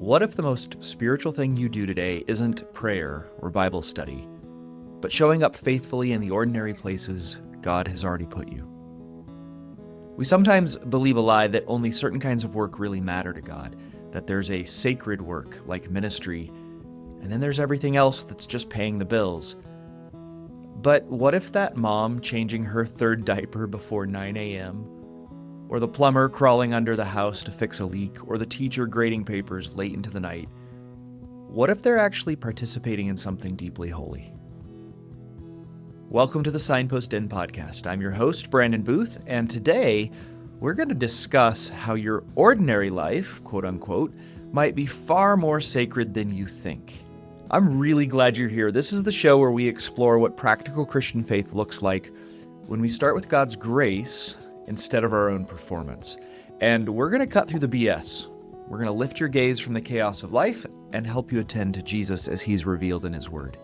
What if the most spiritual thing you do today isn't prayer or Bible study, but showing up faithfully in the ordinary places God has already put you? We sometimes believe a lie that only certain kinds of work really matter to God, that there's a sacred work like ministry, and then there's everything else that's just paying the bills. But what if that mom changing her third diaper before 9 a.m., or the plumber crawling under the house to fix a leak, or the teacher grading papers late into the night? What if they're actually participating in something deeply holy? Welcome to the Signpost Inn podcast. I'm your host, Brandon Booth, and today we're going to discuss how your ordinary life, quote unquote, might be far more sacred than you think. I'm really glad you're here. This is the show where we explore what practical Christian faith looks like when we start with God's grace instead of our own performance. And we're going to cut through the BS. We're going to lift your gaze from the chaos of life and help you attend to Jesus as he's revealed in his word.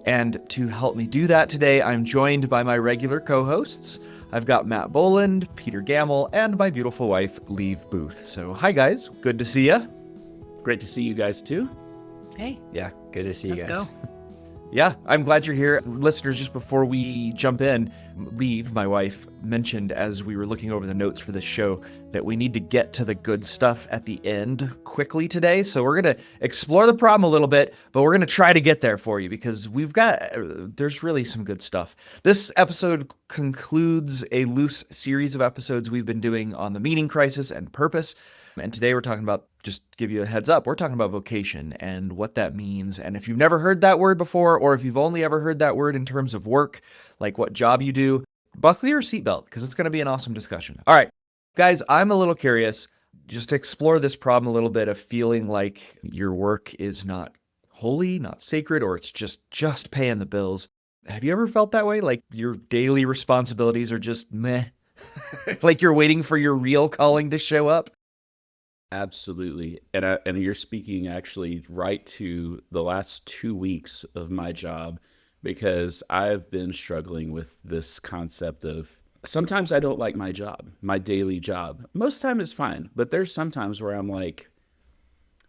And to help me do that today, I'm joined by my regular co-hosts. I've got Matt Boland, Peter Gamble, and my beautiful wife, Leave Booth. So hi guys, good to see you. Great to see you guys too. Hey. Yeah, good to see you guys. Let's go. Yeah, I'm glad you're here. Listeners, just before we jump in, Leave, my wife, mentioned as we were looking over the notes for this show that we need to get to the good stuff at the end quickly today. So we're going to explore the problem a little bit, but we're going to try to get there for you because there's really some good stuff. This episode concludes a loose series of episodes we've been doing on the meaning crisis and purpose. And today we're talking about, just to give you a heads up, we're talking about vocation and what that means. And if you've never heard that word before, or if you've only ever heard that word in terms of work, like what job you do, buckle your seatbelt because it's going to be an awesome discussion. All right, guys, I'm a little curious just to explore this problem a little bit of feeling like your work is not holy, not sacred, or it's just paying the bills. Have you ever felt that way? Like your daily responsibilities are just meh? Like you're waiting for your real calling to show up? Absolutely. And you're speaking actually right to the last 2 weeks of my job, because I've been struggling with this concept of sometimes I don't like my job, my daily job. Most time is fine, but there's sometimes where I'm like,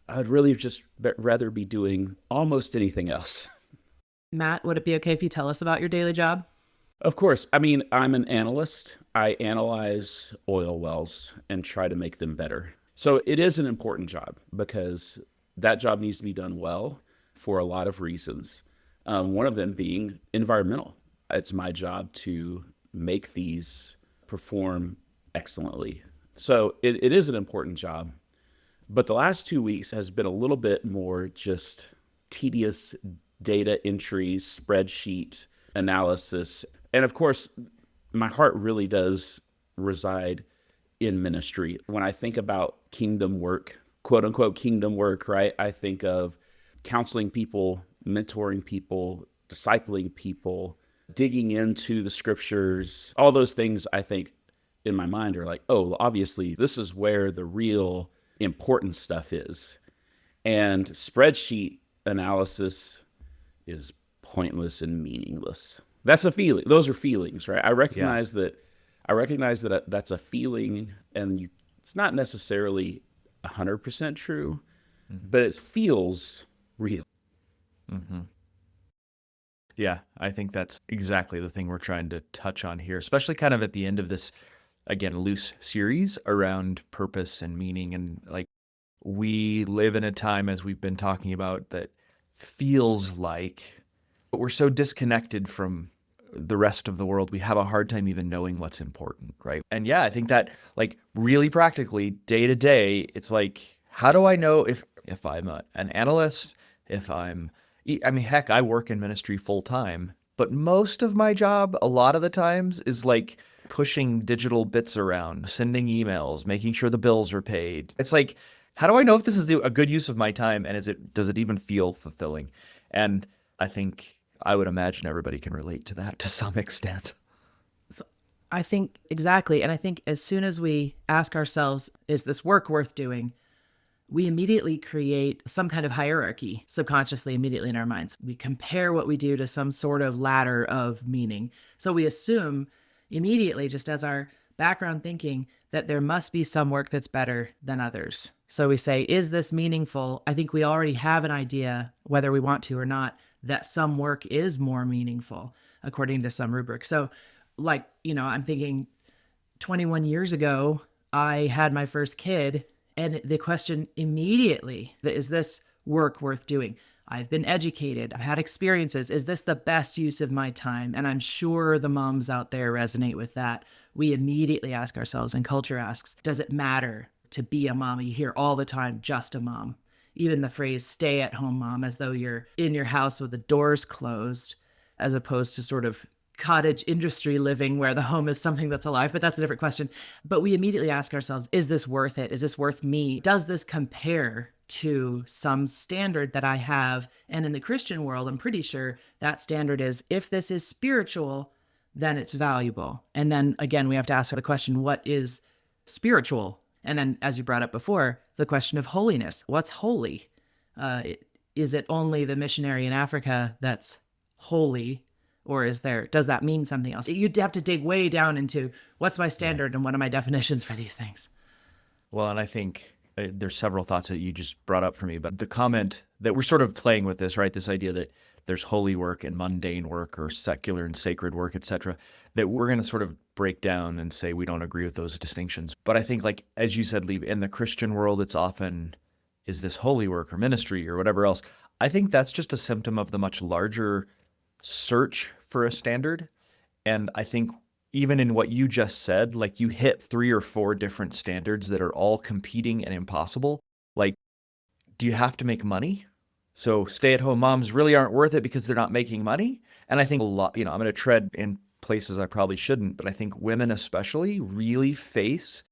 I'd really just rather be doing almost anything else. Matt, would it be okay if you tell us about your daily job? Of course. I mean, I'm an analyst. I analyze oil wells and try to make them better. So it is an important job because that job needs to be done well for a lot of reasons. One of them being environmental. It's my job to make these perform excellently. So it is an important job. But the last 2 weeks has been a little bit more just tedious data entries, spreadsheet analysis. And of course, my heart really does reside in ministry. When I think about kingdom work, quote unquote kingdom work, right? I think of counseling people, mentoring people, discipling people, digging into the scriptures. All those things I think in my mind are like, oh, obviously this is where the real important stuff is. And spreadsheet analysis is pointless and meaningless. That's a feeling. Those are feelings, right? I recognize that that's a feeling, and it's not necessarily 100% true, but it feels real. Mm-hmm. Yeah, I think that's exactly the thing we're trying to touch on here, especially kind of at the end of this, again, loose series around purpose and meaning. And like, we live in a time, as we've been talking about, that feels like we're so disconnected from the rest of the world, we have a hard time even knowing what's important, right? And yeah, I think that like really practically day to day, it's like, how do I know if I'm an analyst, heck, I work in ministry full time, but most of my job, a lot of the times, is like pushing digital bits around, sending emails, making sure the bills are paid. It's like, how do I know if this is a good use of my time, and does it even feel fulfilling? And I would imagine everybody can relate to that to some extent. So I think exactly. And I think as soon as we ask ourselves, is this work worth doing? We immediately create some kind of hierarchy subconsciously, immediately in our minds. We compare what we do to some sort of ladder of meaning. So we assume immediately, just as our background thinking, that there must be some work that's better than others. So we say, is this meaningful? I think we already have an idea, whether we want to or not, that some work is more meaningful according to some rubric. So, like, I'm thinking 21 years ago, I had my first kid, and the question immediately, is this work worth doing? I've been educated. I've had experiences. Is this the best use of my time? And I'm sure the moms out there resonate with that. We immediately ask ourselves, and culture asks, does it matter to be a mom? You hear all the time, just a mom. Even the phrase stay at home mom, as though you're in your house with the doors closed, as opposed to sort of cottage industry living where the home is something that's alive. But that's a different question. But we immediately ask ourselves, is this worth it? Is this worth me? Does this compare to some standard that I have? And in the Christian world, I'm pretty sure that standard is, if this is spiritual, then it's valuable. And then again, we have to ask the question, what is spiritual? And then, as you brought up before, the question of holiness. What's holy? Is it only the missionary in Africa that's holy? Or does that mean something else? You'd have to dig way down into what's my standard and what are my definitions for these things. Well, and I think there's several thoughts that you just brought up for me, but the comment that we're sort of playing with this, right? This idea that there's holy work and mundane work, or secular and sacred work, etc., that we're going to sort of break down and say we don't agree with those distinctions. But I think, like, as you said, Lee, in the Christian world, it's often, is this holy work or ministry or whatever else? I think that's just a symptom of the much larger search for a standard. And I think even in what you just said, like, you hit 3 or 4 different standards that are all competing and impossible. Like, do you have to make money? So stay-at-home moms really aren't worth it because they're not making money. And I think a lot, I'm going to tread in places I probably shouldn't, but I think women especially really face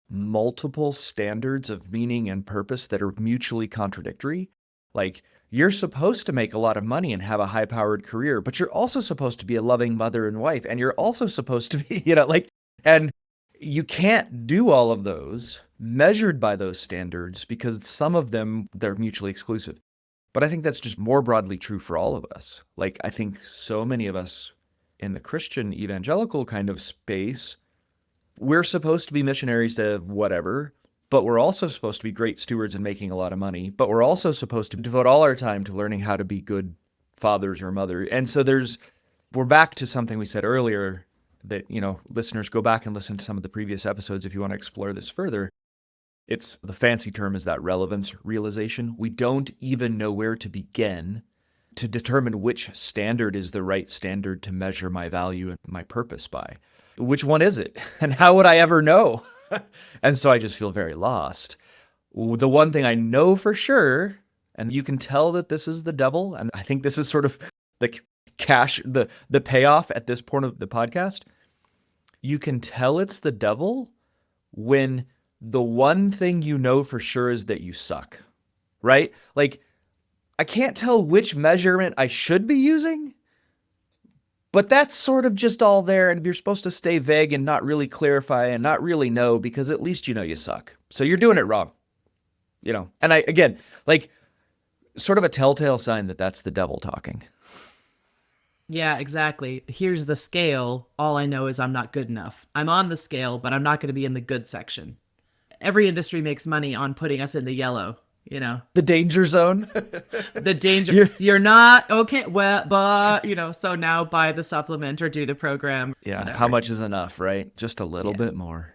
multiple standards of meaning and purpose that are mutually contradictory. Like, you're supposed to make a lot of money and have a high-powered career, but you're also supposed to be a loving mother and wife, and you're also supposed to be, and you can't do all of those measured by those standards because some of them, they're mutually exclusive. But I think that's just more broadly true for all of us. Like, I think so many of us in the Christian evangelical kind of space, we're supposed to be missionaries to whatever, but we're also supposed to be great stewards and making a lot of money. But we're also supposed to devote all our time to learning how to be good fathers or mothers. And so we're back to something we said earlier that, listeners, go back and listen to some of the previous episodes if you want to explore this further. It's, the fancy term is that relevance realization. We don't even know where to begin to determine which standard is the right standard to measure my value and my purpose by. Which one is it? And how would I ever know? And so I just feel very lost. The one thing I know for sure, and you can tell that this is the devil, and I think this is sort of the the payoff at this point of the podcast. You can tell it's the devil when the one thing you know for sure is that you suck, right? Like, I can't tell which measurement I should be using, but that's sort of just all there, and you're supposed to stay vague and not really clarify and not really know, because at least you suck. So you're doing it wrong, And again, sort of a telltale sign that that's the devil talking. Yeah, exactly. Here's the scale. All I know is I'm not good enough. I'm on the scale, but I'm not going to be in the good section. Every industry makes money on putting us in the yellow. The danger zone. The danger. You're not okay. Well, but so now buy the supplement or do the program. Yeah. Whatever. How much is enough, right? Just a little bit more.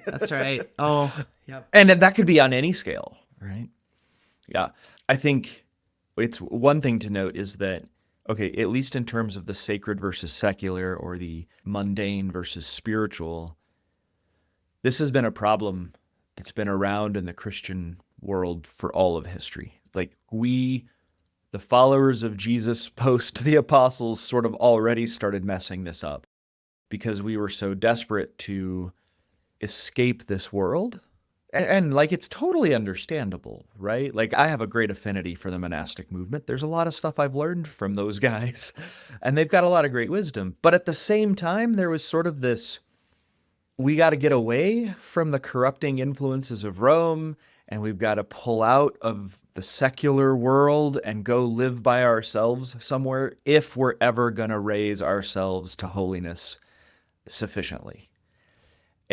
That's right. Oh, yep. And that could be on any scale, right? Yeah. I think it's one thing to note is that, okay, at least in terms of the sacred versus secular, or the mundane versus spiritual, this has been a problem that's been around in the Christian world for all of history. Like, we, the followers of Jesus post the apostles, sort of already started messing this up because we were so desperate to escape this world. And it's totally understandable, right? Like, I have a great affinity for the monastic movement. There's a lot of stuff I've learned from those guys, and they've got a lot of great wisdom. But at the same time, there was sort of this, we got to get away from the corrupting influences of Rome, and we've got to pull out of the secular world and go live by ourselves somewhere if we're ever going to raise ourselves to holiness sufficiently.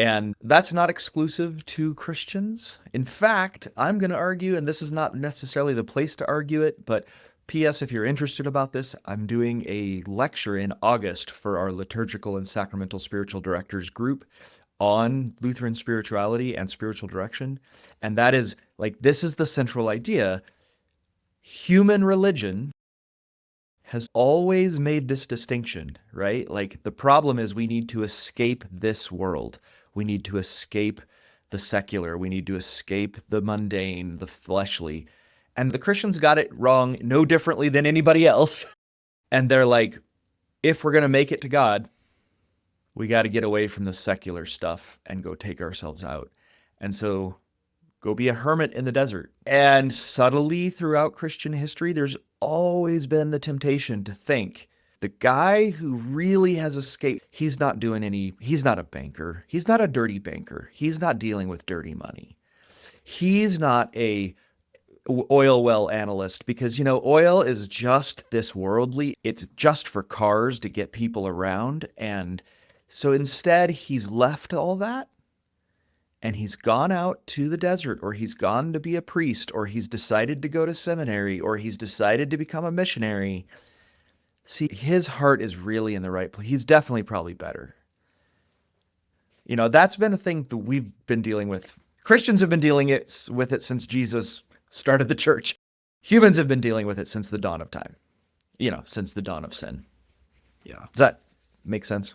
And that's not exclusive to Christians. In fact, I'm going to argue, and this is not necessarily the place to argue it, but P.S. if you're interested about this, I'm doing a lecture in August for our liturgical and sacramental spiritual directors group on Lutheran spirituality and spiritual direction. And that is this is the central idea. Human religion has always made this distinction, right? The problem is we need to escape this world. We need to escape the secular. We need to escape the mundane, the fleshly. And the Christians got it wrong no differently than anybody else. And they're like, if we're going to make it to God, we got to get away from the secular stuff and go take ourselves out. And so go be a hermit in the desert. And subtly throughout Christian history, there's always been the temptation to think the guy who really has escaped, he's not a banker. He's not a dirty banker. He's not dealing with dirty money. He's not a oil well analyst because, oil is just this worldly. It's just for cars to get people around. And so instead, he's left all that and he's gone out to the desert, or he's gone to be a priest, or he's decided to go to seminary, or he's decided to become a missionary. See, his heart is really in the right place. He's definitely probably better. That's been a thing that we've been dealing with. Christians have been dealing with it since Jesus started the church. Humans have been dealing with it since the dawn of time, since the dawn of sin. Yeah. Does that make sense?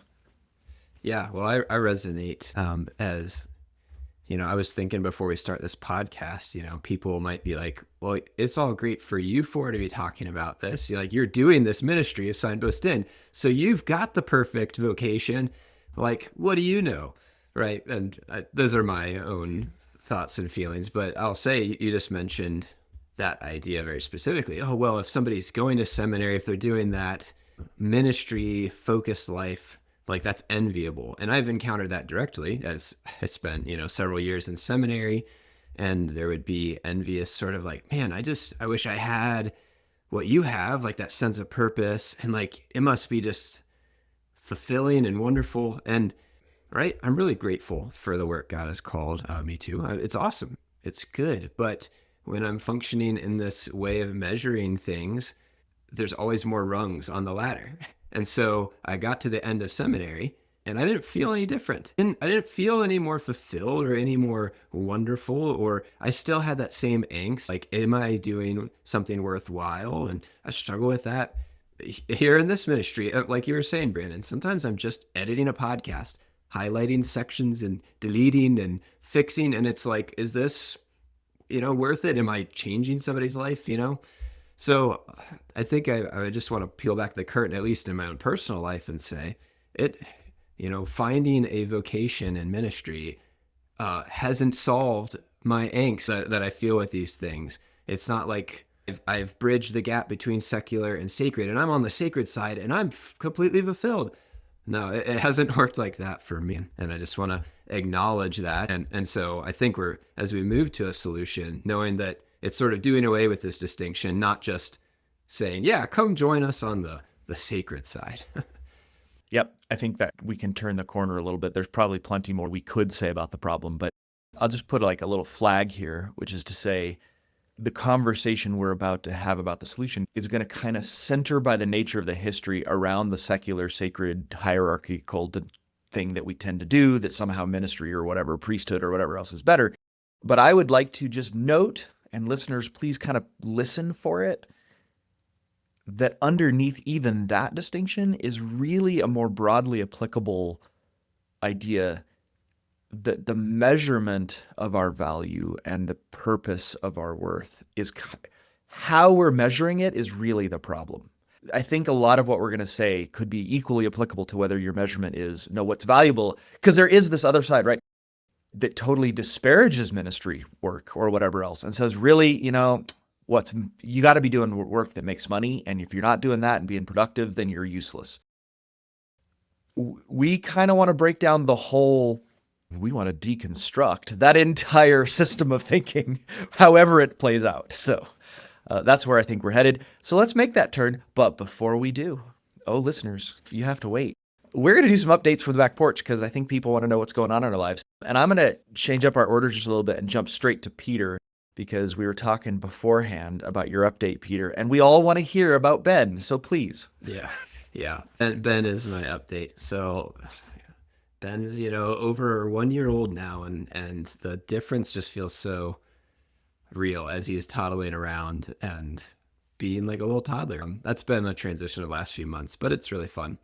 Yeah. Well, I resonate as, I was thinking before we start this podcast, people might be like, well, it's all great for you four to be talking about this. You're doing this ministry of Signpost Inn. So you've got the perfect vocation. What do you know? Right. And those are my own thoughts and feelings, but I'll say you just mentioned that idea very specifically. Oh, well, if somebody's going to seminary, if they're doing that ministry focused life, that's enviable. And I've encountered that directly as I spent, several years in seminary, and there would be envious sort of man, I wish I had what you have, that sense of purpose. And it must be just fulfilling and wonderful. And right, I'm really grateful for the work God has called me to. It's awesome. It's good. But when I'm functioning in this way of measuring things, there's always more rungs on the ladder. And so I got to the end of seminary and I didn't feel any different. I didn't feel any more fulfilled or any more wonderful, or I still had that same angst. Am I doing something worthwhile? And I struggle with that here in this ministry. Like you were saying, Brandon, sometimes I'm just editing a podcast, highlighting sections and deleting and fixing. And it's is this, worth it? Am I changing somebody's life, So I think I just want to peel back the curtain, at least in my own personal life, and say finding a vocation in ministry hasn't solved my angst that I feel with these things. It's not like I've bridged the gap between secular and sacred, and I'm on the sacred side and I'm completely fulfilled. No, it hasn't worked like that for me. And I just want to acknowledge that. And so I think as we move to a solution, knowing that it's sort of doing away with this distinction, not just saying, yeah, come join us on the sacred side. Yep. I think that we can turn the corner a little bit. There's probably plenty more we could say about the problem, but I'll just put a little flag here, which is to say the conversation we're about to have about the solution is going to kind of center by the nature of the history around the secular sacred hierarchical thing that we tend to do, that somehow ministry or whatever, priesthood or whatever else is better. But I would like to just note, and listeners, please kind of listen for it, that underneath even that distinction is really a more broadly applicable idea that the measurement of our value and the purpose of our worth is how we're measuring it is really the problem. I think a lot of what we're going to say could be equally applicable to whether your measurement is, what's valuable, because there is this other side, right, that totally disparages ministry work or whatever else and says, really, you got to be doing work that makes money. And if you're not doing that and being productive, then you're useless. We kind of want to break down we want to deconstruct that entire system of thinking, however it plays out. So that's where I think we're headed. So let's make that turn. But before we do, listeners, you have to wait. we're going to do some updates for the back porch because I think people want to know what's going on in our lives. And I'm going to change up our order just a little bit and jump straight to Peter because we were talking beforehand about your update, Peter, and we all want to hear about Ben. So please. Yeah. And Ben is my update. So Ben's, over 1 year old now, and the difference just feels so real as he's toddling around and being like a little toddler. That's been a transition the last few months, but it's really fun.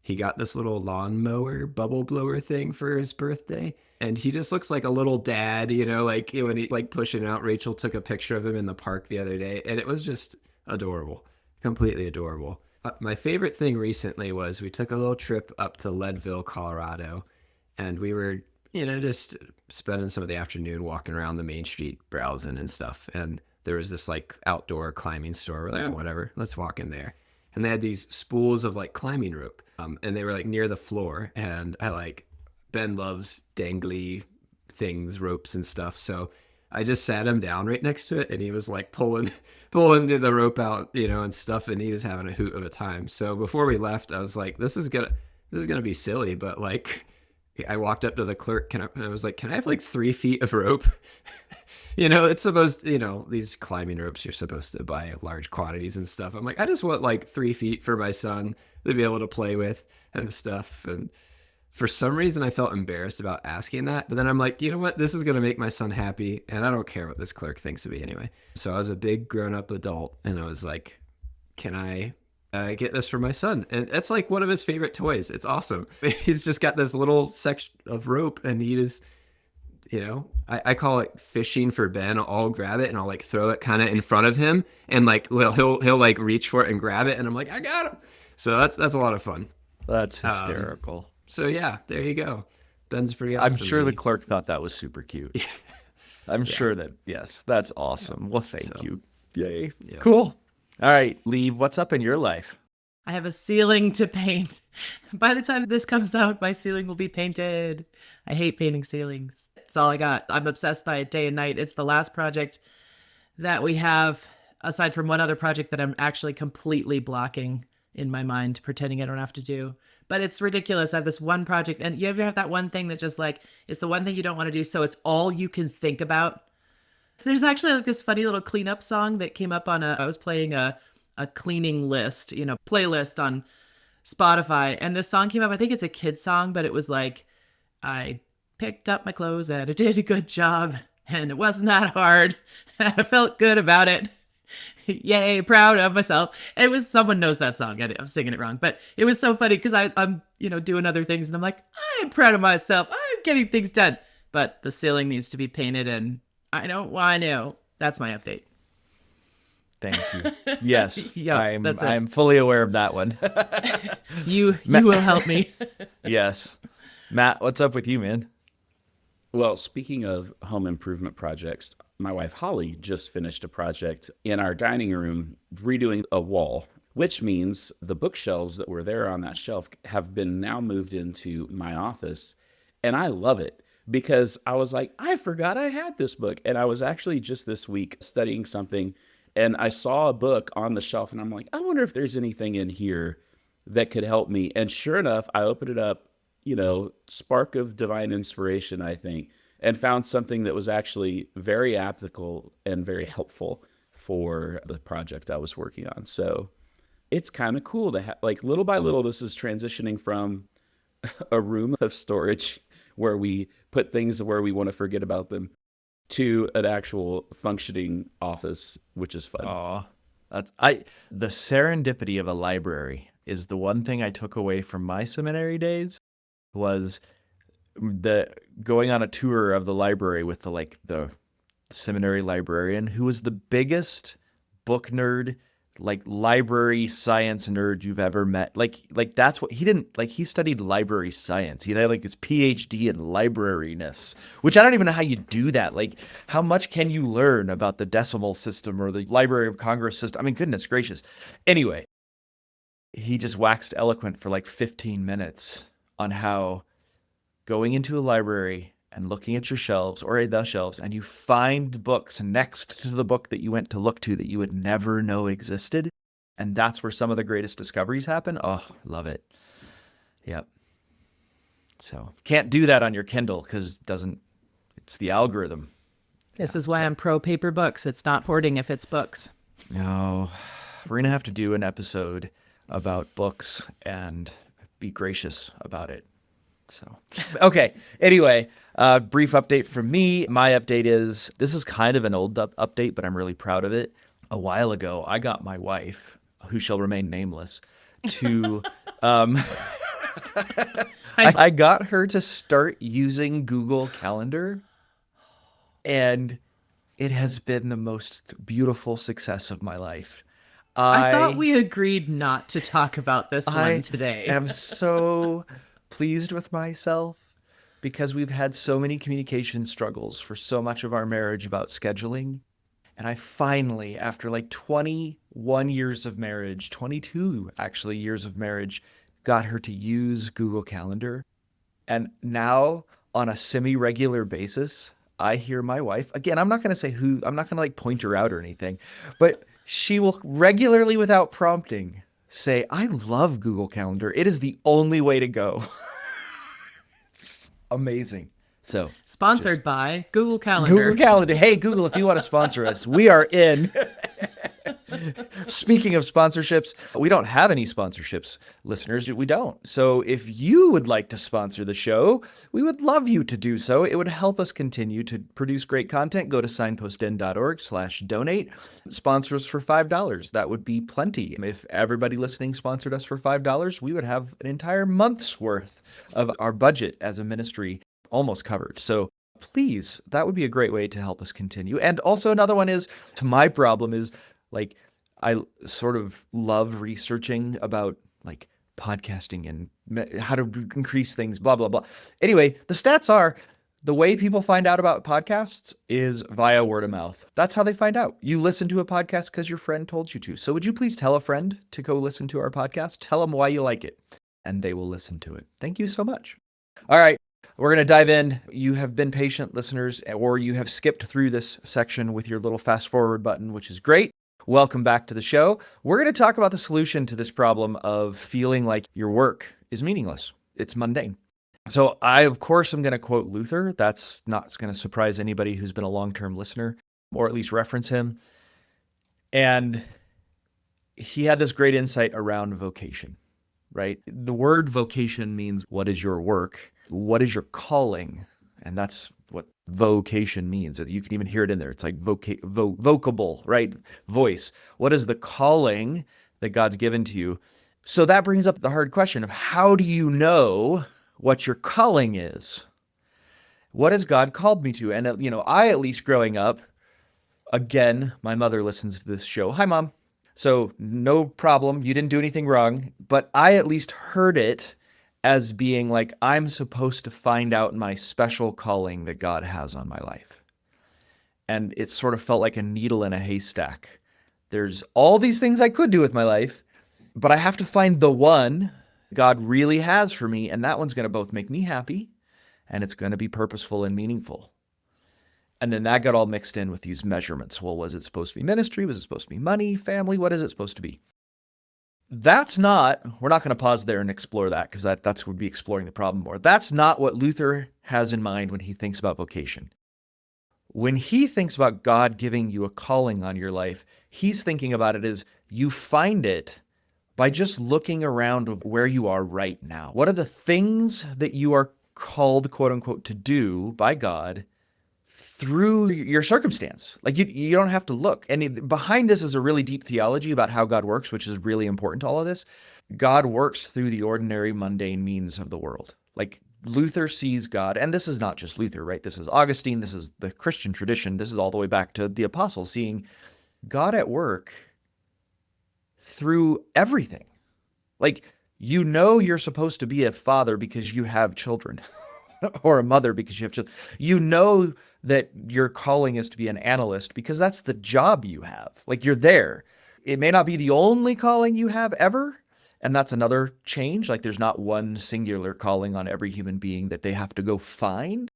He got this little lawnmower bubble blower thing for his birthday, and he just looks like a little dad, like when he like pushing out. Rachel took a picture of him in the park the other day, and it was just adorable, completely adorable. My favorite thing recently was we took a little trip up to Leadville, Colorado, and we were, just spending some of the afternoon walking around the main street, browsing and stuff. And there was this like outdoor climbing store. We're like, oh, whatever, let's walk in there. And they had these spools of like climbing rope, and they were like near the floor. And Ben loves dangly things, ropes and stuff. So I just sat him down right next to it, and he was like pulling the rope out, and stuff, and he was having a hoot of a time. So before we left, I was like, this is gonna be silly, but like, I walked up to the clerk and I was like, can I have like 3 feet of rope? It's supposed, these climbing ropes, you're supposed to buy large quantities and stuff. I'm like, I just want like 3 feet for my son to be able to play with and stuff. And for some reason I felt embarrassed about asking that, but then I'm like, you know what? This is going to make my son happy, and I don't care what this clerk thinks of me anyway. So I was a big grown-up adult, and I was like, can I get this for my son? And that's like one of his favorite toys. It's awesome. He's just got this little section of rope, and he just, I call it fishing for Ben. I'll grab it and I'll like throw it kind of in front of him, and like, well, he'll like reach for it and grab it, and I'm like, I got him. So that's a lot of fun. That's hysterical. So yeah, there you go. Ben's pretty awesome. I'm sure the clerk thought that was super cute. I'm sure that, yes, that's awesome. Well, thank you. Yay. Yeah. Cool. All right, Leave, what's up in your life? I have a ceiling to paint. By the time this comes out, my ceiling will be painted. I hate painting ceilings. That's all I got. I'm obsessed by it day and night. It's the last project that we have, aside from one other project that I'm actually completely blocking in my mind, pretending I don't have to do. But it's ridiculous. I have this one project, and you ever have that one thing that just like, it's the one thing you don't want to do, so it's all you can think about. There's actually like this funny little cleanup song that came up on I was playing a cleaning list, playlist on Spotify, and this song came up. I think it's a kid's song, but it was like, I picked up my clothes and I did a good job, and it wasn't that hard. I felt good about it. Yay, proud of myself. It was, someone knows that song. I'm singing it wrong, but it was so funny because I'm doing other things, and I'm like, I'm proud of myself. I'm getting things done, but the ceiling needs to be painted, and I don't want to. That's my update. Thank you. Yes, Yep, I'm fully aware of that one. You will help me. Yes. Matt, what's up with you, man? Well, speaking of home improvement projects, my wife Holly just finished a project in our dining room redoing a wall, which means the bookshelves that were there on that shelf have been now moved into my office. And I love it because I was like, I forgot I had this book. And I was actually just this week studying something, and I saw a book on the shelf, and I'm like, I wonder if there's anything in here that could help me. And sure enough, I opened it up, spark of divine inspiration, I think, and found something that was actually very applicable and very helpful for the project I was working on. So it's kind of cool to have, like, little by little, this is transitioning from a room of storage where we put things where we want to forget about them to an actual functioning office, which is fun. Aw, the serendipity of a library is the one thing I took away from my seminary days, was the going on a tour of the library with the seminary librarian, who was the biggest book nerd, like library science nerd you've ever met. Like that's what he didn't like. He studied library science. He had like his PhD in librariness, which I don't even know how you do that. Like, how much can you learn about the decimal system or the Library of Congress system? I mean, goodness gracious. Anyway, he just waxed eloquent for like 15 minutes on how going into a library and looking at your shelves or the shelves, and you find books next to the book that you went to look to that you would never know existed. And that's where some of the greatest discoveries happen. Oh, love it. Yep. So can't do that on your Kindle because it's the algorithm. This is why I'm pro paper books. It's not hoarding if it's books. No, we're going to have to do an episode about books and be gracious about it. So, okay. Anyway, brief update from me. My update is, this is kind of an old update, but I'm really proud of it. A while ago, I got my wife, who shall remain nameless, to, I got her to start using Google Calendar, and it has been the most beautiful success of my life. I thought we agreed not to talk about this one today. I am so pleased with myself because we've had so many communication struggles for so much of our marriage about scheduling. And I finally, after like 21 years of marriage, 22 actually years of marriage, got her to use Google Calendar. And now on a semi-regular basis, I hear my wife, again, I'm not going to say who, I'm not going to like point her out or anything, but she will regularly without prompting say, I love Google Calendar. It is the only way to go. It's amazing. So Sponsored by Google Calendar. Google Calendar. Hey, Google, if you want to sponsor us, we are in. Speaking of sponsorships, we don't have any sponsorships, listeners. We don't. So if you would like to sponsor the show, we would love you to do so. It would help us continue to produce great content. Go to signpostin.org/donate. Sponsor us for $5. That would be plenty. If everybody listening sponsored us for $5, we would have an entire month's worth of our budget as a ministry almost covered. So please, that would be a great way to help us continue. And also another one is, to my problem is, like, I sort of love researching about like podcasting and how to increase things, blah, blah, blah. Anyway, the stats are the way people find out about podcasts is via word of mouth. That's how they find out. You listen to a podcast because your friend told you to. So would you please tell a friend to go listen to our podcast? Tell them why you like it, and they will listen to it. Thank you so much. All right. We're going to dive in. You have been patient, listeners, or you have skipped through this section with your little fast forward button, which is great. Welcome back to the show. We're going to talk about the solution to this problem of feeling like your work is meaningless. It's mundane. So I, of course, am going to quote Luther. That's not going to surprise anybody who's been a long-term listener, or at least reference him. And he had this great insight around vocation, right? The word vocation means, what is your work? What is your calling? And that's what vocation means. You can even hear it in there. It's like vocable, right? Voice. What is the calling that God's given to you? So that brings up the hard question of, how do you know what your calling is? What has God called me to? And, I, at least growing up, again, my mother listens to this show. Hi, Mom. So no problem. You didn't do anything wrong. But I at least heard it as being like, I'm supposed to find out my special calling that God has on my life. And it sort of felt like a needle in a haystack. There's all these things I could do with my life, but I have to find the one God really has for me. And that one's going to both make me happy, and it's going to be purposeful and meaningful. And then that got all mixed in with these measurements. Well, was it supposed to be ministry? Was it supposed to be money, family? What is it supposed to be? We're not going to pause there and explore that, because that's would be exploring the problem more. That's not what Luther has in mind when he thinks about vocation. When he thinks about God giving you a calling on your life, he's thinking about it as you find it by just looking around where you are right now. What are the things that you are called, quote unquote, to do by God through your circumstance? Like, you don't have to look. And behind this is a really deep theology about how God works, which is really important to all of this. God works through the ordinary, mundane means of the world. Like, Luther sees God, and this is not just Luther, right? This is Augustine, this is the Christian tradition, this is all the way back to the apostles, seeing God at work through everything. Like, you're supposed to be a father because you have children, or a mother because you have children. You know that your calling is to be an analyst because that's the job you have. Like, you're there. It may not be the only calling you have ever, and that's another change. Like, there's not one singular calling on every human being that they have to go find.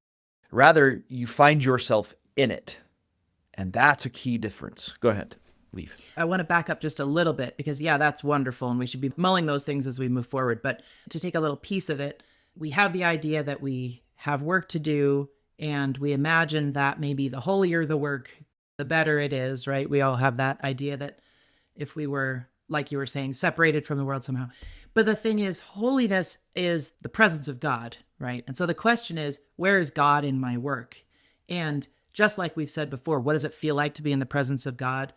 Rather, you find yourself in it. And that's a key difference. Go ahead. leave. I want to back up just a little bit because, yeah, that's wonderful. And we should be mulling those things as we move forward. But to take a little piece of it, we have the idea that we have work to do. And we imagine that maybe the holier the work, the better it is, right? We all have that idea that if we were, like you were saying, separated from the world somehow. But the thing is, holiness is the presence of God, right? And so the question is, where is God in my work? And just like we've said before, what does it feel like to be in the presence of God?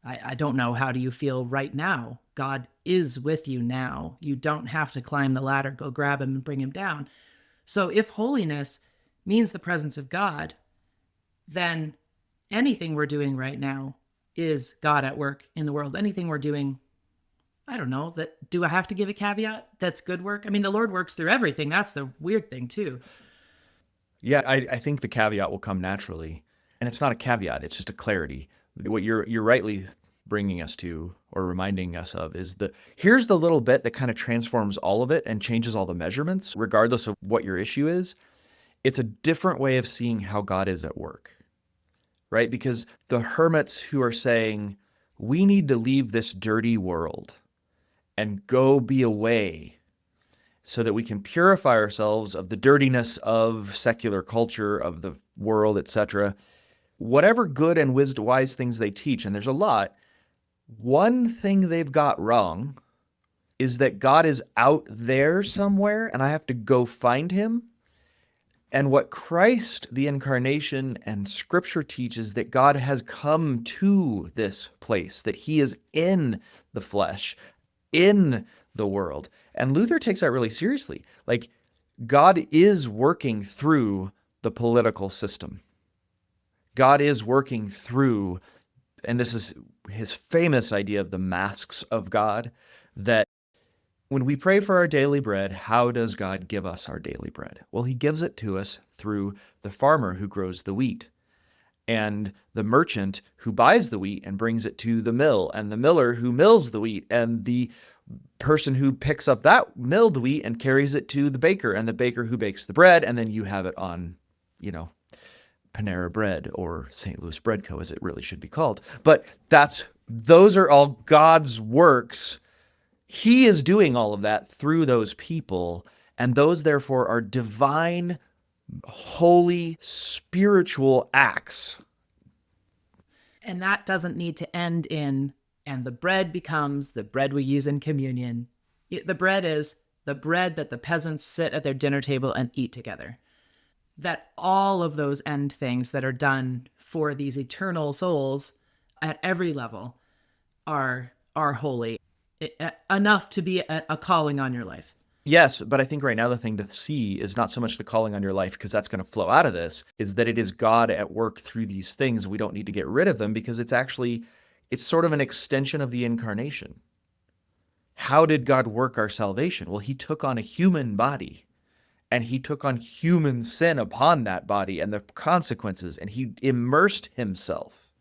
I don't know. How do you feel right now? God is with you now. You don't have to climb the ladder, go grab him and bring him down. So if holiness means the presence of God, then anything we're doing right now is God at work in the world. Anything we're doing, I don't know, do I have to give a caveat? That's good work. I mean, the Lord works through everything. That's the weird thing too. Yeah, I think the caveat will come naturally. And it's not a caveat, it's just a clarity. What you're rightly bringing us to or reminding us of is here's the little bit that kind of transforms all of it and changes all the measurements, regardless of what your issue is. It's a different way of seeing how God is at work, right? Because the hermits who are saying, we need to leave this dirty world and go be away so that we can purify ourselves of the dirtiness of secular culture, of the world, etc. Whatever good and wise things they teach, and there's a lot, one thing they've got wrong is that God is out there somewhere and I have to go find him. And what Christ, the incarnation, and Scripture teaches, that God has come to this place, that he is in the flesh, in the world. And Luther takes that really seriously. Like, God is working through the political system. God is working through, and this is his famous idea of the masks of God, that when we pray for our daily bread, how does God give us our daily bread? Well, he gives it to us through the farmer who grows the wheat, and the merchant who buys the wheat and brings it to the mill, and the miller who mills the wheat, and the person who picks up that milled wheat and carries it to the baker, and the baker who bakes the bread, and then you have it on, Panera Bread, or St. Louis Bread Co., as it really should be called. But those are all God's works. He is doing all of that through those people, and those therefore are divine, holy, spiritual acts. And that doesn't need to end in, and the bread becomes the bread we use in communion. The bread is the bread that the peasants sit at their dinner table and eat together. That all of those end things that are done for these eternal souls at every level are holy, enough to be a calling on your life. Yes, but I think right now the thing to see is not so much the calling on your life, because that's going to flow out of this, is that it is God at work through these things. We don't need to get rid of them because it's sort of an extension of the incarnation. How did God work our salvation? Well, he took on a human body, and he took on human sin upon that body and the consequences, and he immersed himself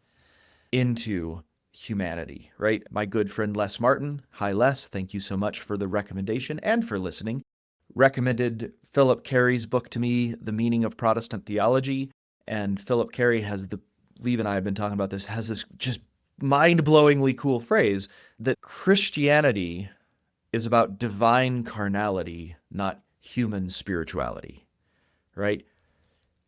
into humanity, right? My good friend Les Martin, hi Les, thank you so much for the recommendation and for listening, recommended Philip Carey's book to me, The Meaning of Protestant Theology. And Philip Carey Leave and I have been talking about this, has this just mind-blowingly cool phrase that Christianity is about divine carnality, not human spirituality, right?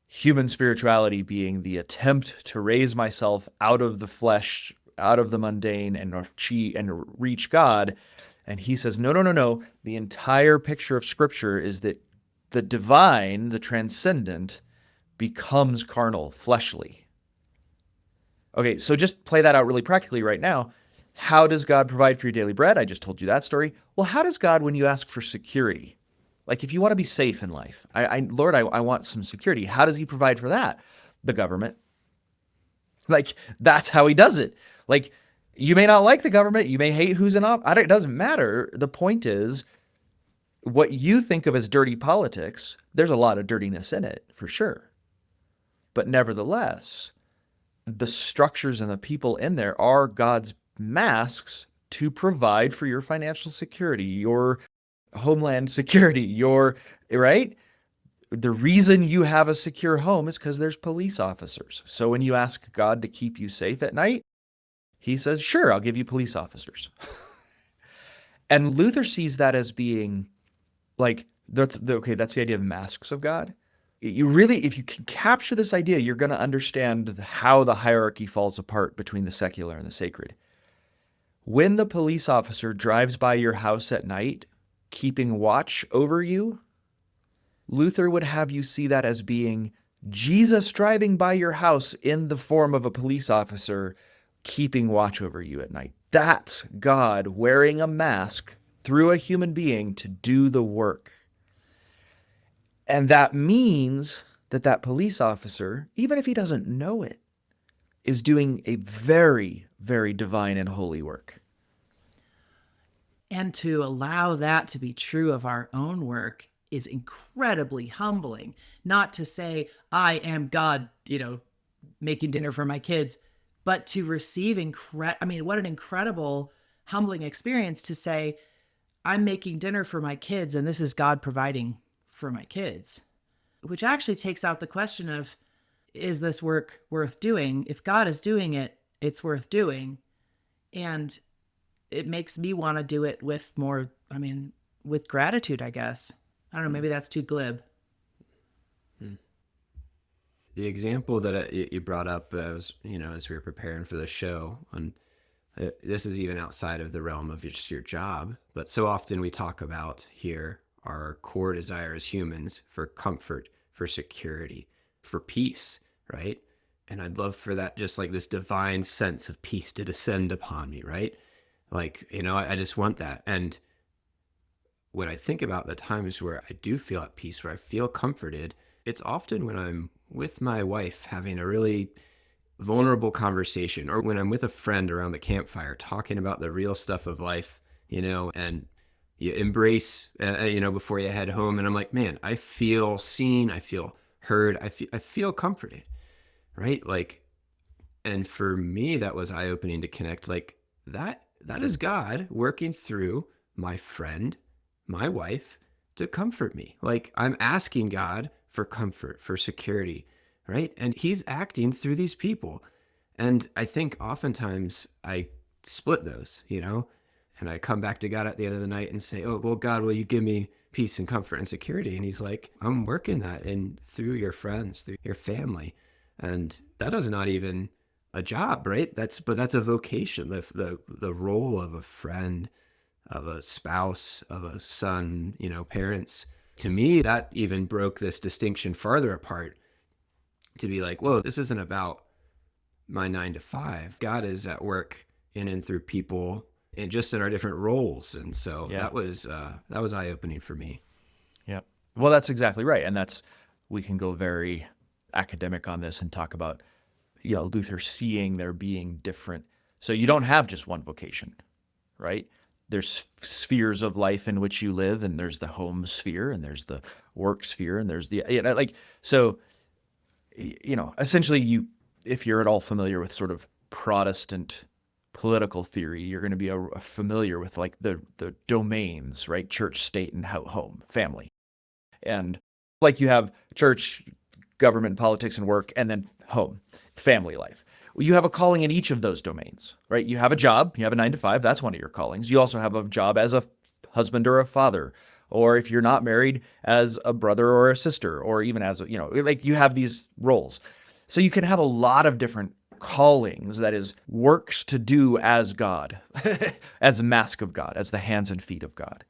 Human spirituality being the attempt to raise myself out of the flesh, out of the mundane, and reach God. And he says, no. The entire picture of Scripture is that the divine, the transcendent, becomes carnal, fleshly. Okay, so just play that out really practically right now. How does God provide for your daily bread? I just told you that story. Well, how does God, when you ask for security, like if you want to be safe in life, Lord, I want some security. How does he provide for that? The government. Like, that's how he does it. Like, you may not like the government. You may hate who's in office. It doesn't matter. The point is, what you think of as dirty politics, there's a lot of dirtiness in it, for sure. But nevertheless, the structures and the people in there are God's masks to provide for your financial security, your homeland security, right? The reason you have a secure home is because there's police officers. So when you ask God to keep you safe at night, He says, sure, I'll give you police officers. And Luther sees that as being like, that's the idea of masks of God. You really, if you can capture this idea, you're going to understand how the hierarchy falls apart between the secular and the sacred. When the police officer drives by your house at night, keeping watch over you, Luther would have you see that as being Jesus driving by your house in the form of a police officer keeping watch over you at night. That's God wearing a mask through a human being to do the work. And that means that police officer, even if he doesn't know it, is doing a very, very divine and holy work. And to allow that to be true of our own work is incredibly humbling. Not to say, I am God, making dinner for my kids, but to receive what an incredible, humbling experience to say, I'm making dinner for my kids and this is God providing for my kids, which actually takes out the question of, is this work worth doing? If God is doing it, it's worth doing. And it makes me want to do it with more, with gratitude, I guess. I don't know, maybe that's too glib. The example that you brought up as we were preparing for the show, and this is even outside of the realm of just your job, but so often we talk about here our core desire as humans for comfort, for security, for peace, right? And I'd love for that, just like this divine sense of peace to descend upon me, right? Like, I just want that. And when I think about the times where I do feel at peace, where I feel comforted, it's often when I'm with my wife having a really vulnerable conversation, or when I'm with a friend around the campfire talking about the real stuff of life, and you embrace, before you head home. And I'm like, man, I feel seen. I feel heard. I feel comforted, right? Like, and for me, that was eye-opening to connect like that is God working through my friend, my wife, to comfort me. Like, I'm asking God for comfort, for security, right? And he's acting through these people. And I think oftentimes I split those, and I come back to God at the end of the night and say, oh, well, God, will you give me peace and comfort and security? And he's like, I'm working that in through your friends, through your family. And that is not even a job, right? That's a vocation, the role of a friend, of a spouse, of a son, parents. To me, that even broke this distinction farther apart, to be like, whoa, this isn't about my 9 to 5. God is at work in and through people, and just in our different roles. And so that was eye-opening for me. Yeah. Well, that's exactly right. And we can go very academic on this and talk about, Luther seeing there being different. So you don't have just one vocation, right? There's spheres of life in which you live, and there's the home sphere, and there's the work sphere, and there's the, essentially if you're at all familiar with sort of Protestant political theory, you're going to be familiar with like the domains, right? Church, state, and home, family. And like you have church, government, politics, and work, and then home, family life. You have a calling in each of those domains, right? You have a job, you have a 9 to 5, that's one of your callings. You also have a job as a husband or a father, or if you're not married, as a brother or a sister, or even as you have these roles. So you can have a lot of different callings, that is, works to do as God, as a mask of God, as the hands and feet of God.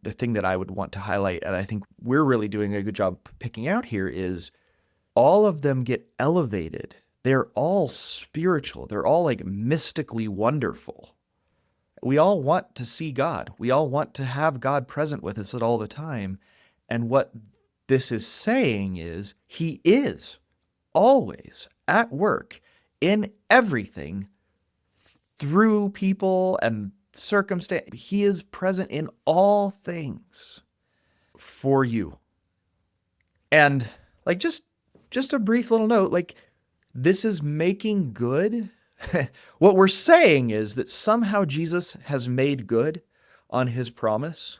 The thing that I would want to highlight, and I think we're really doing a good job picking out here, is all of them get elevated. They're all spiritual. They're all like mystically wonderful. We all want to see God. We all want to have God present with us at all the time. And what this is saying is he is always at work in everything through people and circumstance. He is present in all things for you. And like just a brief little note, like this is making good. What we're saying is that somehow Jesus has made good on his promise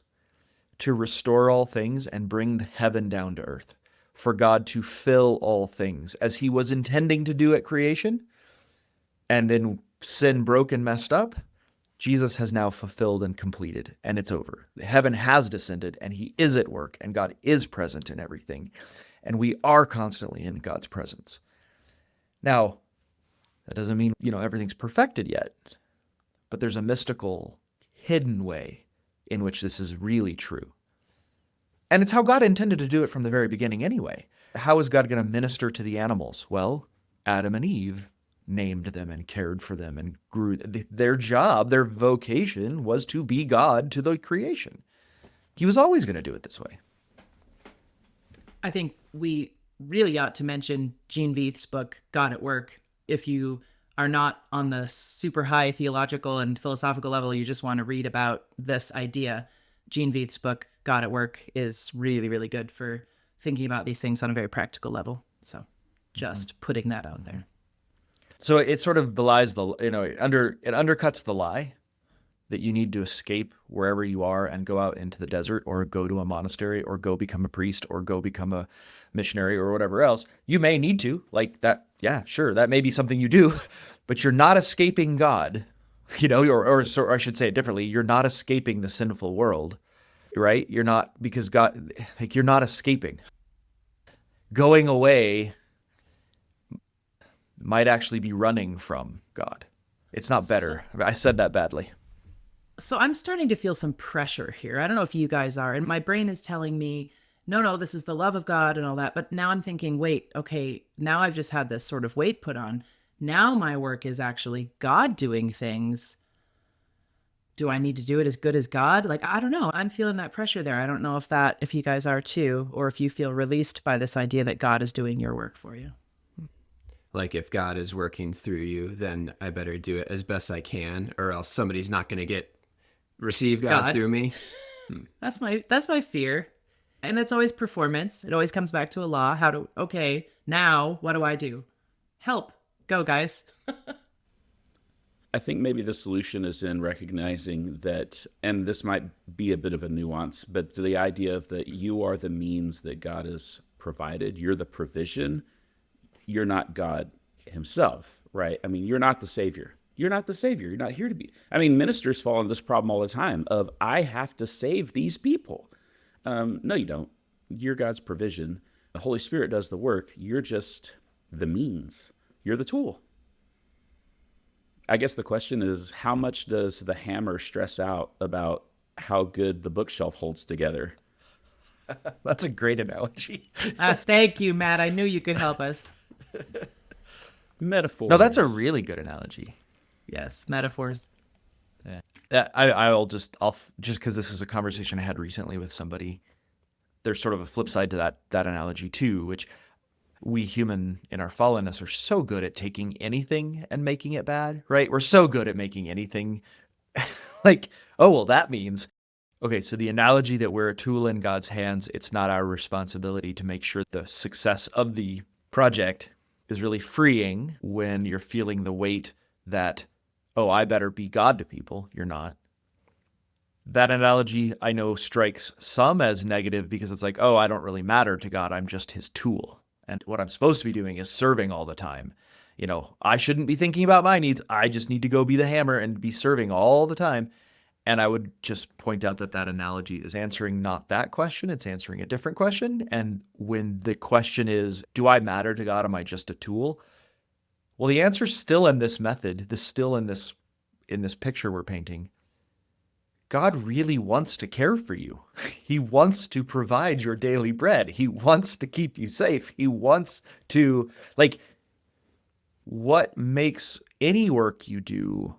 to restore all things and bring heaven down to earth, for God to fill all things as he was intending to do at creation. And then sin broke and messed up, Jesus has now fulfilled and completed, and it's over. Heaven has descended, and he is at work, and God is present in everything, and we are constantly in God's presence. Now, that doesn't mean, everything's perfected yet, but there's a mystical, hidden way in which this is really true. And it's how God intended to do it from the very beginning anyway. How is God going to minister to the animals? Well, Adam and Eve named them and cared for them and grew. Their job, their vocation was to be God to the creation. He was always going to do it this way. I think we really ought to mention Gene Veith's book, God at Work. If you are not on the super high theological and philosophical level, you just want to read about this idea, Gene Veith's book, God at Work, is really, really good for thinking about these things on a very practical level. So just putting that out there. So it sort of belies it undercuts the lie that you need to escape wherever you are and go out into the desert or go to a monastery or go become a priest or go become a missionary or whatever else. You may need to, like that. Yeah, sure. That may be something you do, but you're not escaping God, or I should say it differently. You're not escaping the sinful world, right? You're not, because God, you're not escaping. Going away might actually be running from God. It's not better. I said that badly. So I'm starting to feel some pressure here. I don't know if you guys are. And my brain is telling me, no, this is the love of God and all that. But now I'm thinking, wait, okay, now I've just had this sort of weight put on. Now my work is actually God doing things. Do I need to do it as good as God? I don't know. I'm feeling that pressure there. I don't know if you guys are too, or if you feel released by this idea that God is doing your work for you. Like, if God is working through you, then I better do it as best I can, or else somebody's not going to receive God through me. That's my fear. And it's always performance. It always comes back to a law. Okay, now what do I do? Help. Go, guys. I think maybe the solution is in recognizing that, and this might be a bit of a nuance, but the idea of that you are the means that God has provided. You're the provision. You're not God himself, right? I mean, you're not the Savior. You're not the Savior. You're not here to be. I mean, ministers fall into this problem all the time of, I have to save these people. No, you don't. You're God's provision. The Holy Spirit does the work. You're just the means. You're the tool. I guess the question is, how much does the hammer stress out about how good the bookshelf holds together? That's a great analogy. Thank you, Matt. I knew you could help us. Metaphors. No, that's a really good analogy. Yes, metaphors. Yeah. I'll just because this is a conversation I had recently with somebody. There's sort of a flip side to that analogy too, which we human in our fallenness are so good at taking anything and making it bad, right? We're so good at making anything that means. Okay, so the analogy that we're a tool in God's hands, it's not our responsibility to make sure the success of the project is really freeing when you're feeling the weight that, I better be God to people. You're not. That analogy, I know, strikes some as negative because it's like, I don't really matter to God. I'm just his tool. And what I'm supposed to be doing is serving all the time. I shouldn't be thinking about my needs. I just need to go be the hammer and be serving all the time. And I would just point out that analogy is answering not that question. It's answering a different question. And when the question is, do I matter to God? Am I just a tool? Well, the answer's still in this method, in this picture we're painting. God really wants to care for you. He wants to provide your daily bread. He wants to keep you safe. He wants to, what makes any work you do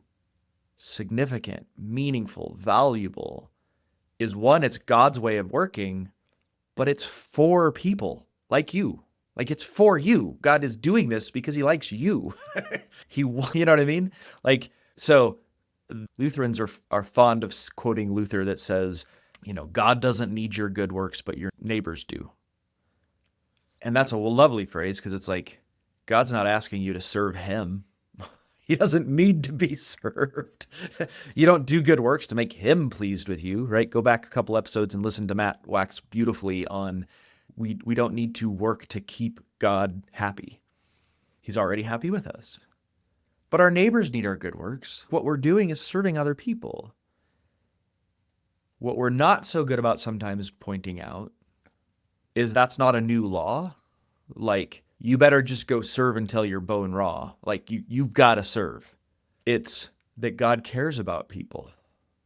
significant, meaningful, valuable is one, it's God's way of working, but it's for people like you. It's for you. God is doing this because he likes you. You know what I mean? So Lutherans are fond of quoting Luther that says, God doesn't need your good works, but your neighbors do. And that's a lovely phrase because it's God's not asking you to serve him. He doesn't need to be served. You don't do good works to make him pleased with you, right? Go back a couple episodes and listen to Matt wax beautifully on we don't need to work to keep God happy. He's already happy with us. But our neighbors need our good works. What we're doing is serving other people. What we're not so good about sometimes pointing out is that's not a new law. Like, you better just go serve until you're bone raw. Like, you've got to serve. It's that God cares about people.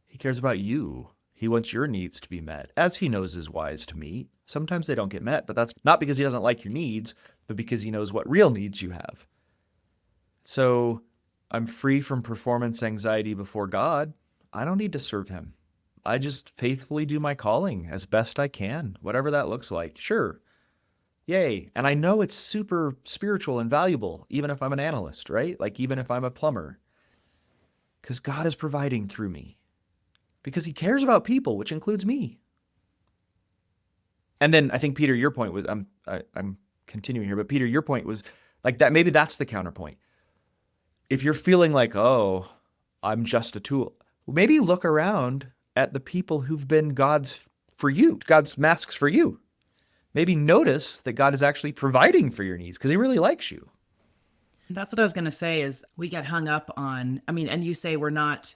He cares about you. He wants your needs to be met, as he knows is wise to meet. Sometimes they don't get met, but that's not because he doesn't like your needs, but because he knows what real needs you have. So I'm free from performance anxiety before God. I don't need to serve him. I just faithfully do my calling as best I can, whatever that looks like. Sure. Yay. And I know it's super spiritual and valuable, even if I'm an analyst, right? Like, even if I'm a plumber, because God is providing through me, because he cares about people, which includes me. And then I think, Peter, your point was, I'm continuing here, but Peter, your point was like that. Maybe that's the counterpoint. If you're feeling like, oh, I'm just a tool, maybe look around at the people who've been God's masks for you. Maybe notice that God is actually providing for your needs because he really likes you. That's what I was going to say is we get hung up on, and you say we're not,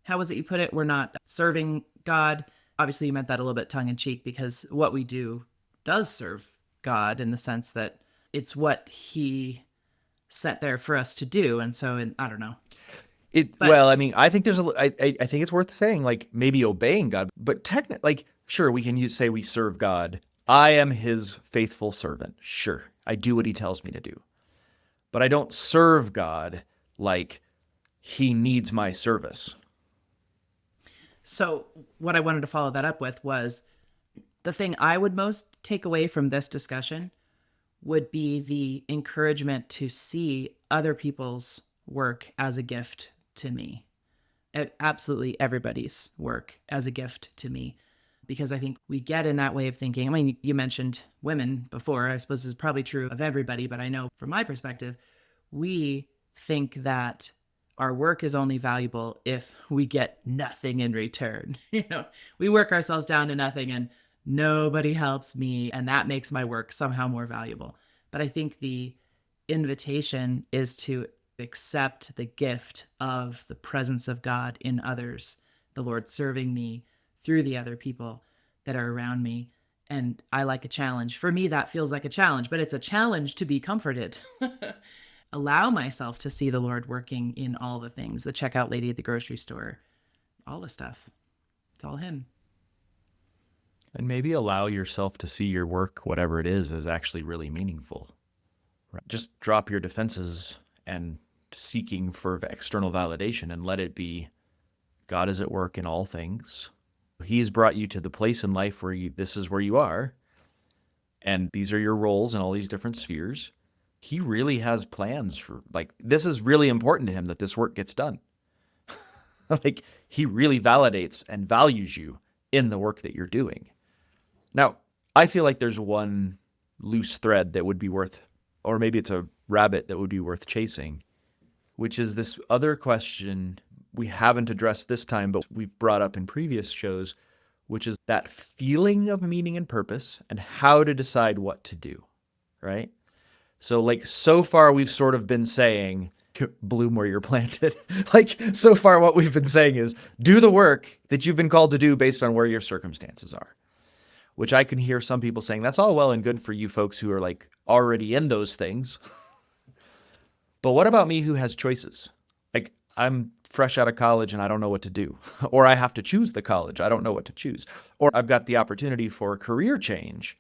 how was it you put it? We're not serving God. Obviously you meant that a little bit tongue in cheek because what we do does serve God in the sense that it's what he set there for us to do. And so, I don't know. I think I think it's worth saying, like, maybe obeying God, but technically, like, sure, we can say we serve God. I am his faithful servant. Sure, I do what he tells me to do. But I don't serve God like he needs my service. So what I wanted to follow that up with was the thing I would most take away from this discussion would be the encouragement to see other people's work as a gift to me. Absolutely everybody's work as a gift to me. Because I think we get in that way of thinking. I mean, you mentioned women before. I suppose it's probably true of everybody, but I know from my perspective, we think that our work is only valuable if we get nothing in return. We work ourselves down to nothing and nobody helps me, and that makes my work somehow more valuable. But I think the invitation is to accept the gift of the presence of God in others, the Lord serving me through the other people that are around me. And I like a challenge. For me, that feels like a challenge, but it's a challenge to be comforted. Allow myself to see the Lord working in all the things, the checkout lady at the grocery store, all the stuff. It's all him. And maybe allow yourself to see your work, whatever it is actually really meaningful. Right? Just drop your defenses and seeking for external validation and let it be God is at work in all things. He has brought you to the place in life where this is where you are, and these are your roles in all these different spheres. He really has plans for, like, this is really important to him that this work gets done. Like, he really validates and values you in the work that you're doing. Now, I feel like there's one loose thread that would be worth, or maybe it's a rabbit that would be worth chasing, which is this other question we haven't addressed this time, but we've brought up in previous shows, which is that feeling of meaning and purpose and how to decide what to do, right? So, like, so far we've sort of been saying, bloom where you're planted. Like, so far what we've been saying is do the work that you've been called to do based on where your circumstances are, which I can hear some people saying that's all well and good for you folks who are, like, already in those things. But what about me who has choices? Like, I'm fresh out of college and I don't know what to do. Or I have to choose the college. I don't know what to choose. Or I've got the opportunity for a career change.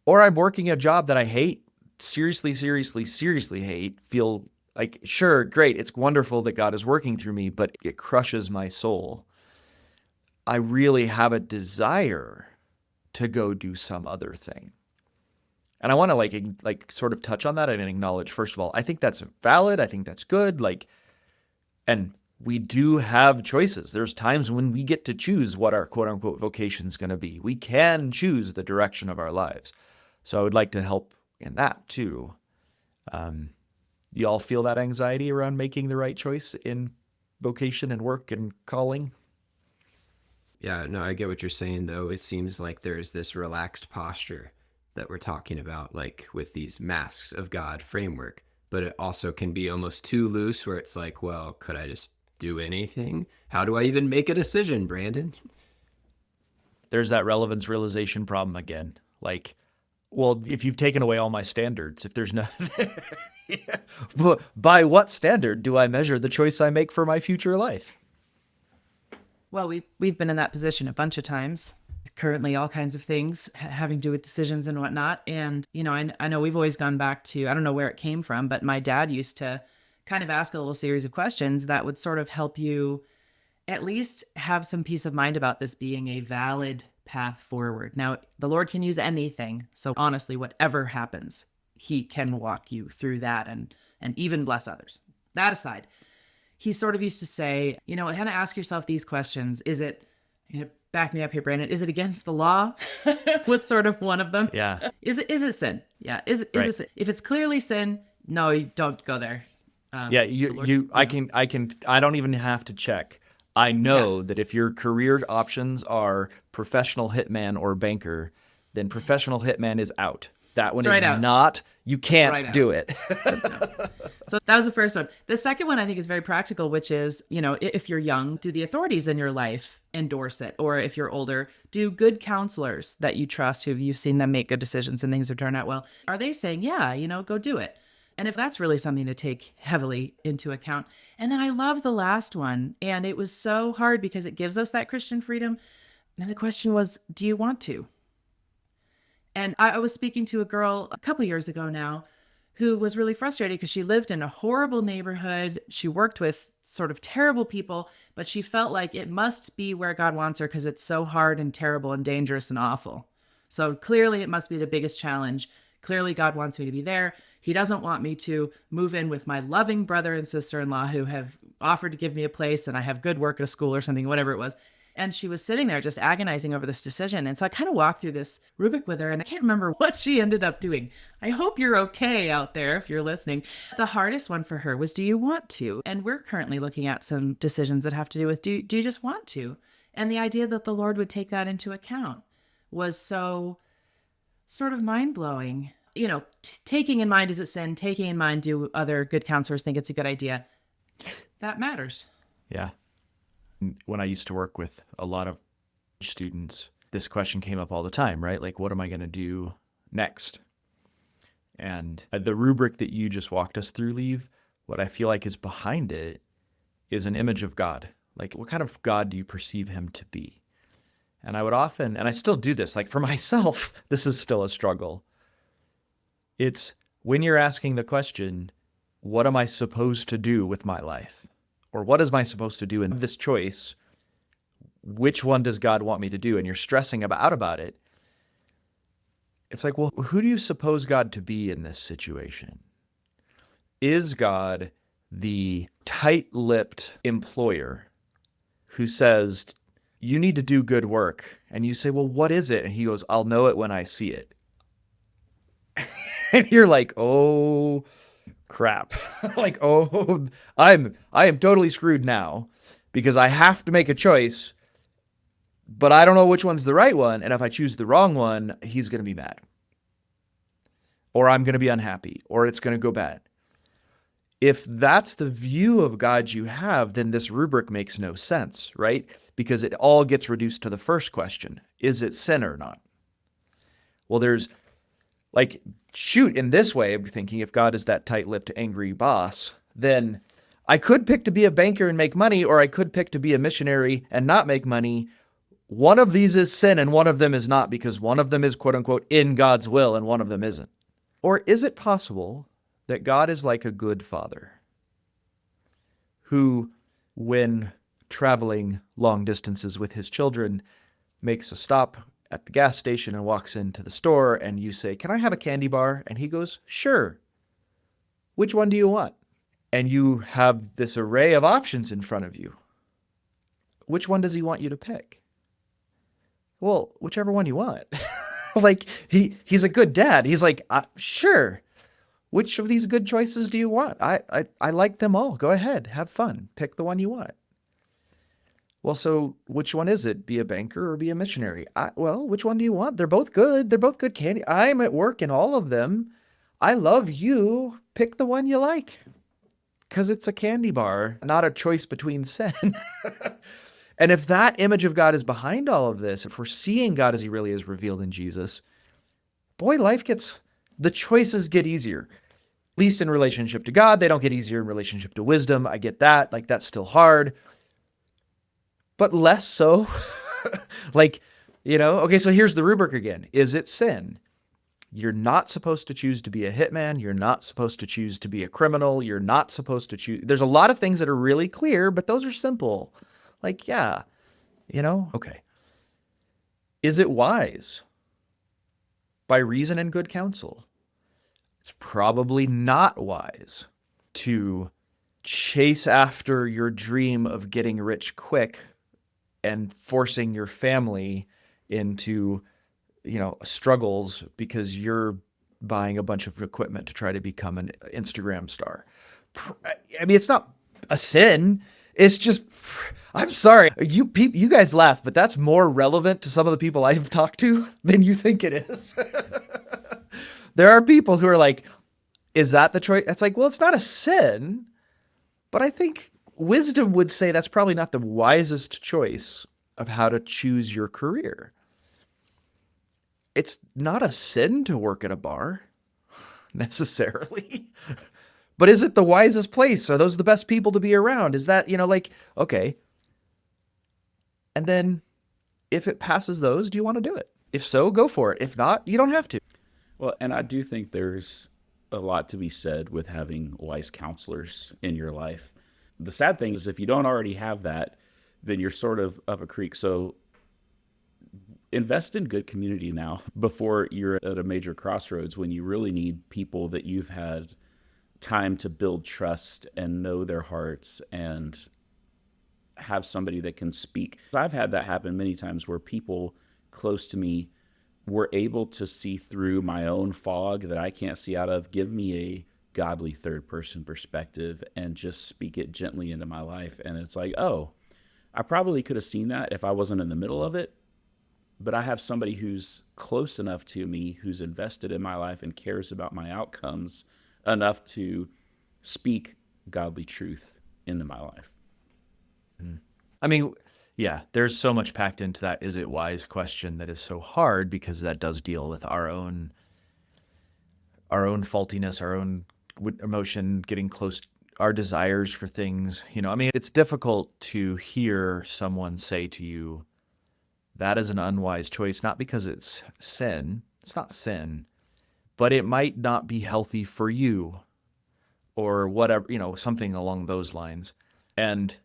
Or I'm working a job that I hate, seriously hate, feel like, sure, great, it's wonderful that God is working through me, but it crushes my soul. I really have a desire to go do some other thing. And I want to like sort of touch on that and acknowledge, first of all, I think that's valid. I think that's good. And we do have choices. There's times when we get to choose what our quote unquote vocation is going to be. We can choose the direction of our lives. So I would like to help in that too. You all feel that anxiety around making the right choice in vocation and work and calling? Yeah, no, I get what you're saying, though. It seems like there's this relaxed posture that we're talking about, like with these masks of God framework, but it also can be almost too loose where it's like, well, could I just do anything? How do I even make a decision, Brandon? There's that relevance realization problem again. Like, well, if you've taken away all my standards, if there's no, by what standard do I measure the choice I make for my future life? Well, we've been in that position a bunch of times. Currently, all kinds of things having to do with decisions and whatnot. And, I know we've always gone back to, I don't know where it came from, but my dad used to kind of ask a little series of questions that would sort of help you at least have some peace of mind about this being a valid path forward. Now, the Lord can use anything. So honestly, whatever happens, he can walk you through that and even bless others. That aside, he sort of used to say, kind of ask yourself these questions. Is it, back me up here, Brandon, is it against the law? Was sort of one of them. Yeah. Is it sin? Yeah. Is it sin? If it's clearly sin, no, you don't go there. Yeah. I don't even have to check. I know that if your career options are professional hitman or banker, then professional hitman is out. That one is not, you can't do it. So that was the first one. The second one I think is very practical, which is, if you're young, do the authorities in your life endorse it? Or if you're older, do good counselors that you trust, who you've seen them make good decisions and things have turned out well, are they saying, yeah, go do it? And if that's really something to take heavily into account. And then I love the last one. And it was so hard because it gives us that Christian freedom. And the question was, do you want to? And I was speaking to a girl a couple years ago now who was really frustrated because she lived in a horrible neighborhood. She worked with sort of terrible people, but she felt like it must be where God wants her because it's so hard and terrible and dangerous and awful. So clearly it must be the biggest challenge. Clearly God wants me to be there. He doesn't want me to move in with my loving brother and sister-in-law who have offered to give me a place and I have good work at a school or something, whatever it was. And she was sitting there just agonizing over this decision. And so I kind of walked through this rubric with her and I can't remember what she ended up doing. I hope you're okay out there if you're listening. The hardest one for her was, do you want to? And we're currently looking at some decisions that have to do with, do you just want to? And the idea that the Lord would take that into account was so sort of mind-blowing. Taking in mind, is it sin? Taking in mind, do other good counselors think it's a good idea? That matters. Yeah. When I used to work with a lot of students, this question came up all the time, right? Like, what am I going to do next? And the rubric that you just walked us through, Leave, what I feel like is behind it is an image of God. Like, what kind of God do you perceive him to be? And I would often, and I still do this, like for myself, this is still a struggle. It's when you're asking the question, what am I supposed to do with my life? Or what am I supposed to do in this choice? Which one does God want me to do? And you're stressing about it. It's like, well, who do you suppose God to be in this situation? Is God the tight-lipped employer who says, you need to do good work? And you say, well, what is it? And he goes, I'll know it when I see it. And you're like, oh, crap. Like, oh, I am totally screwed now because I have to make a choice, but I don't know which one's the right one. And if I choose the wrong one, he's going to be mad, or I'm going to be unhappy, or it's going to go bad. If that's the view of God you have, then this rubric makes no sense, right? Because it all gets reduced to the first question. Is it sin or not? Well, there's like, shoot, in this way, I'm thinking if God is that tight-lipped, angry boss, then I could pick to be a banker and make money, or I could pick to be a missionary and not make money. One of these is sin and one of them is not, because one of them is, quote unquote, in God's will and one of them isn't. Or is it possible that God is like a good father who, when traveling long distances with his children, makes a stop at the gas station and walks into the store, and you say, can I have a candy bar? And he goes, sure. Which one do you want? And you have this array of options in front of you. Which one does he want you to pick? Well, whichever one you want. Like, he's a good dad. He's like, sure. Which of these good choices do you want? I like them all. Go ahead. Have fun. Pick the one you want. Well, so which one is it? Be a banker or be a missionary? Well, which one do you want? They're both good. They're both good candy. I'm at work in all of them. I love you. Pick the one you like. Because it's a candy bar, not a choice between sin. And if that image of God is behind all of this, if we're seeing God as he really is revealed in Jesus, boy, the choices get easier. At least in relationship to God. They don't get easier in relationship to wisdom. I get that. Like, that's still hard. But less so. Okay, so here's the rubric again. Is it sin? You're not supposed to choose to be a hitman. You're not supposed to choose to be a criminal. You're not supposed to choose. There's a lot of things that are really clear, but those are simple. Like, yeah, okay. Is it wise? By reason and good counsel. It's probably not wise to chase after your dream of getting rich quick and forcing your family into struggles because you're buying a bunch of equipment to try to become an Instagram star. I mean, it's not a sin. It's just, I'm sorry. You guys laugh, but that's more relevant to some of the people I've talked to than you think it is. There are people who are like, is that the choice? It's like, well, it's not a sin, but I think wisdom would say that's probably not the wisest choice of how to choose your career. It's not a sin to work at a bar, necessarily. But is it the wisest place? Are those the best people to be around? Is that, okay. And then if it passes those, do you want to do it? If so, go for it. If not, you don't have to. Well, and I do think there's a lot to be said with having wise counselors in your life. The sad thing is if you don't already have that, then you're sort of up a creek. So invest in good community now before you're at a major crossroads when you really need people that you've had time to build trust and know their hearts and have somebody that can speak. I've had that happen many times where people close to me were able to see through my own fog that I can't see out of, give me a godly third person perspective and just speak it gently into my life. And it's like, oh, I probably could have seen that if I wasn't in the middle of it. But I have somebody who's close enough to me, who's invested in my life and cares about my outcomes enough to speak godly truth into my life. I mean, yeah, there's so much packed into that is it wise question that is so hard because that does deal with our own faultiness, our own emotion, getting close, our desires for things. It's difficult to hear someone say to you, that is an unwise choice, not because it's sin. It's not sin, but it might not be healthy for you or whatever, something along those lines. And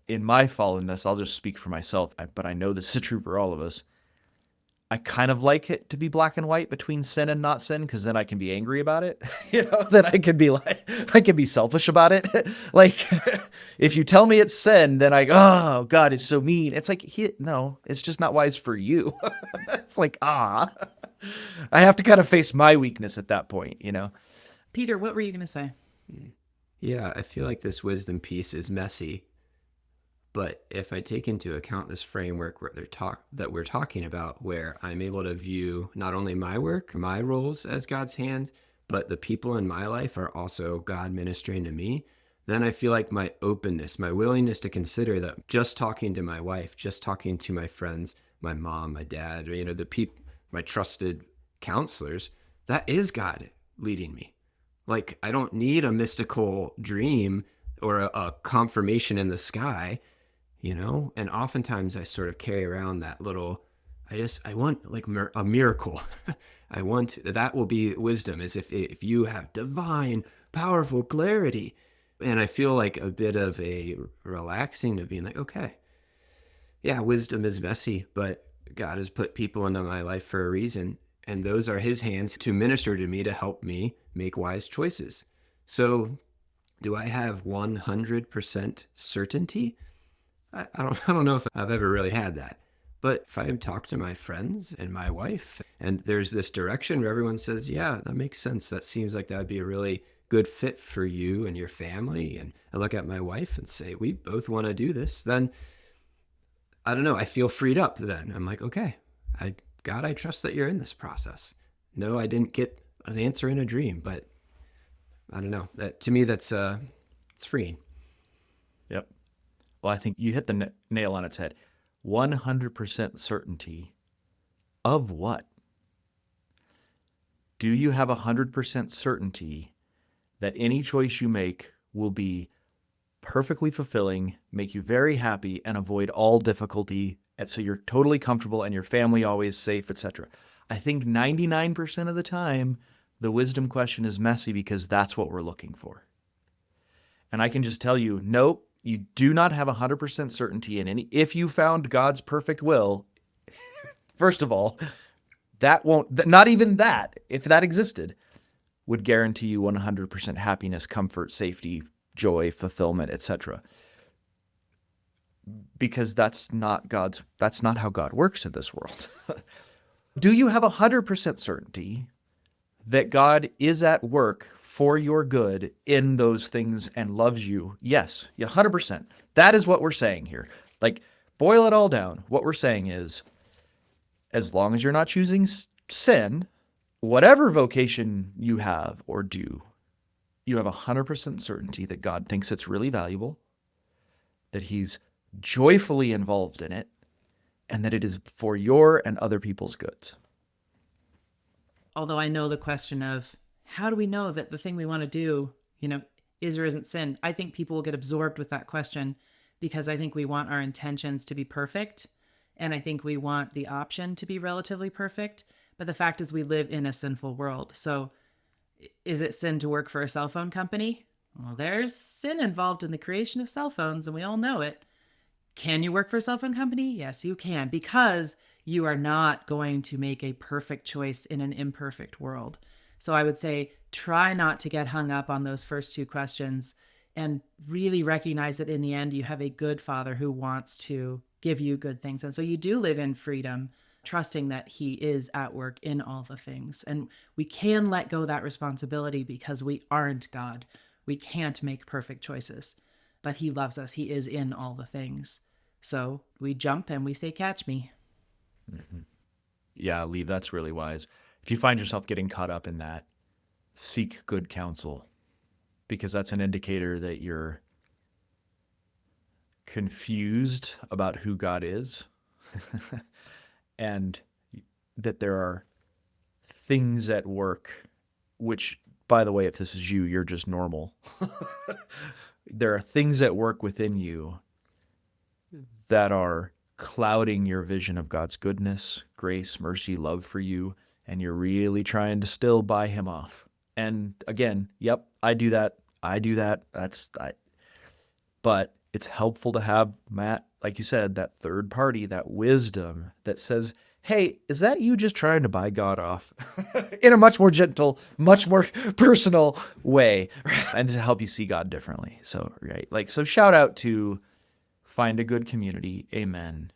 in my fallenness, I'll just speak for myself, but I know this is true for all of us. I kind of like it to be black and white between sin and not sin, because then I can be angry about it. Then I can be selfish about it. Like, if you tell me it's sin, then oh God, it's so mean. It's like, no, it's just not wise for you. It's like, I have to kind of face my weakness at that point, Peter, what were you going to say? Yeah, I feel like this wisdom piece is messy. But if I take into account this framework that we're talking about, where I'm able to view not only my work, my roles as God's hand, but the people in my life are also God ministering to me, then I feel like my openness, my willingness to consider that just talking to my wife, just talking to my friends, my mom, my dad, my trusted counselors, that is God leading me. Like, I don't need a mystical dream or a confirmation in the sky. And oftentimes I sort of carry around that little, I want like a miracle. That will be wisdom, is if you have divine, powerful clarity. And I feel like a bit of a relaxing of being like, okay, yeah, wisdom is messy, but God has put people into my life for a reason. And those are his hands to minister to me, to help me make wise choices. So do I have 100% certainty? I don't know if I've ever really had that. But if I talk to my friends and my wife, and there's this direction where everyone says, yeah, that makes sense. That seems like that would be a really good fit for you and your family. And I look at my wife and say, we both want to do this. Then, I don't know, I feel freed up then. I'm like, okay, God, I trust that you're in this process. No, I didn't get an answer in a dream, but I don't know. That to me, that's it's freeing. Yep. Well, I think you hit the nail on its head. 100% certainty of what? Do you have 100% certainty that any choice you make will be perfectly fulfilling, make you very happy, and avoid all difficulty, and so you're totally comfortable and your family always safe, etc.? I think 99% of the time, the wisdom question is messy because that's what we're looking for. And I can just tell you, nope, you do not have 100% certainty in any. If you found God's perfect will, first of all, that won't, not even that, if that existed, would guarantee you 100% happiness, comfort, safety, joy, fulfillment, etc. Because that's not how God works in this world. Do you have 100% certainty that God is at work for your good in those things and loves you? Yes, 100%. That is what we're saying here. Like, boil it all down. What we're saying is, as long as you're not choosing sin, whatever vocation you have or do, you have 100% certainty that God thinks it's really valuable, that he's joyfully involved in it, and that it is for your and other people's goods. Although I know the question of how do we know that the thing we want to do, is or isn't sin? I think people will get absorbed with that question because I think we want our intentions to be perfect. And I think we want the option to be relatively perfect. But the fact is we live in a sinful world. So is it sin to work for a cell phone company? Well, there's sin involved in the creation of cell phones, and we all know it. Can you work for a cell phone company? Yes, you can, because you are not going to make a perfect choice in an imperfect world. So I would say try not to get hung up on those first two questions and really recognize that in the end, you have a good Father who wants to give you good things. And so you do live in freedom, trusting that he is at work in all the things. And we can let go of that responsibility because we aren't God. We can't make perfect choices, but he loves us. He is in all the things. So we jump and we say, catch me. Mm-hmm. Yeah, Lee, that's really wise. If you find yourself getting caught up in that, seek good counsel, because that's an indicator that you're confused about who God is and that there are things at work, which, by the way, if this is you, you're just normal. There are things at work within you that are clouding your vision of God's goodness, grace, mercy, love for you, and you're really trying to still buy him off. And again, yep, I do that. But it's helpful to have, Matt, like you said, that third party, that wisdom that says, hey, is that you just trying to buy God off in a much more gentle, much more personal way, and to help you see God differently. So, right. So shout out to find a good community. Amen.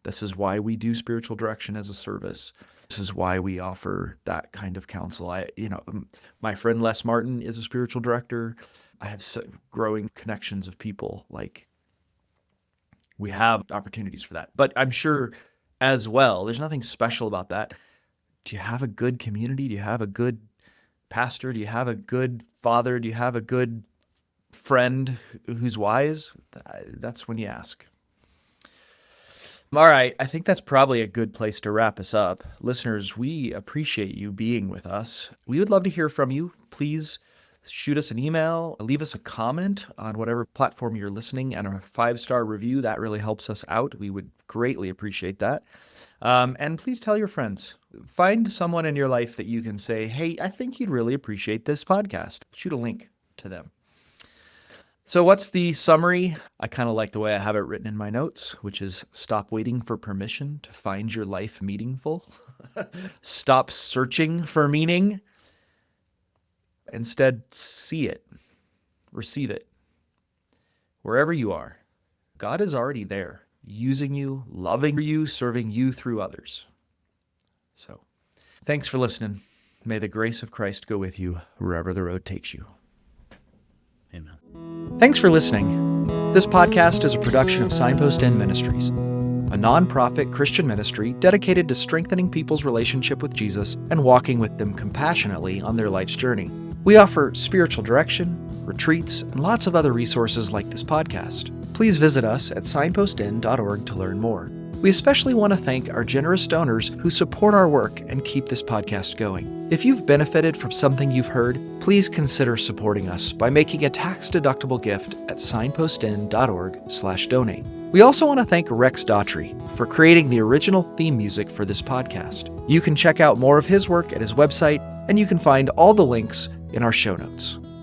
This is why we do spiritual direction as a service. This is why we offer that kind of counsel. My friend Les Martin is a spiritual director. I have growing connections of people. We have opportunities for that. But I'm sure as well, there's nothing special about that. Do you have a good community? Do you have a good pastor? Do you have a good father? Do you have a good friend who's wise? That's when you ask. All right, I think that's probably a good place to wrap us up. Listeners, we appreciate you being with us. We would love to hear from you. Please shoot us an email, leave us a comment on whatever platform you're listening, and a 5-star review. That really helps us out. We would greatly appreciate that. And please tell your friends. Find someone in your life that you can say, hey, I think you'd really appreciate this podcast. Shoot a link to them. So what's the summary? I kind of like the way I have it written in my notes, which is stop waiting for permission to find your life meaningful. Stop searching for meaning. Instead, see it, receive it. Wherever you are, God is already there, using you, loving you, serving you through others. So, thanks for listening. May the grace of Christ go with you wherever the road takes you. Amen. Thanks for listening. This podcast is a production of Signpost Inn Ministries. a nonprofit Christian ministry dedicated to strengthening people's relationship with Jesus and walking with them compassionately on their life's journey. We offer spiritual direction, retreats, and lots of other resources like this podcast. Please visit us at signpostin.org to learn more. We especially want to thank our generous donors who support our work and keep this podcast going. If you've benefited from something you've heard, please consider supporting us by making a tax-deductible gift at signpostin.org/donate. We also want to thank Rex Daughtry for creating the original theme music for this podcast. You can check out more of his work at his website, and you can find all the links in our show notes.